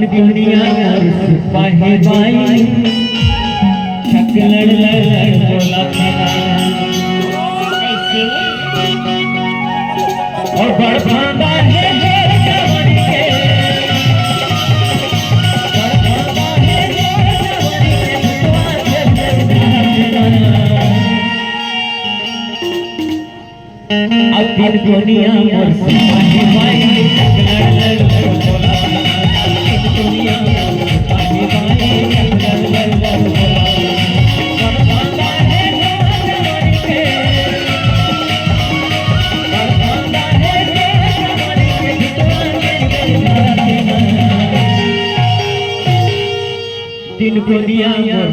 दिन दुनिया सिपाही भाई लड़ लड़ बोला और बड़भांगा है अब दिन दुनिया मोर सिपाही भाई लड़ लड़ बोला दिन दुनिया मोर सिपाही भाई लड़ लड़ बोला बड़भांगा है जवानी के बड़भांगा है जवानी के दिन दुनिया मोर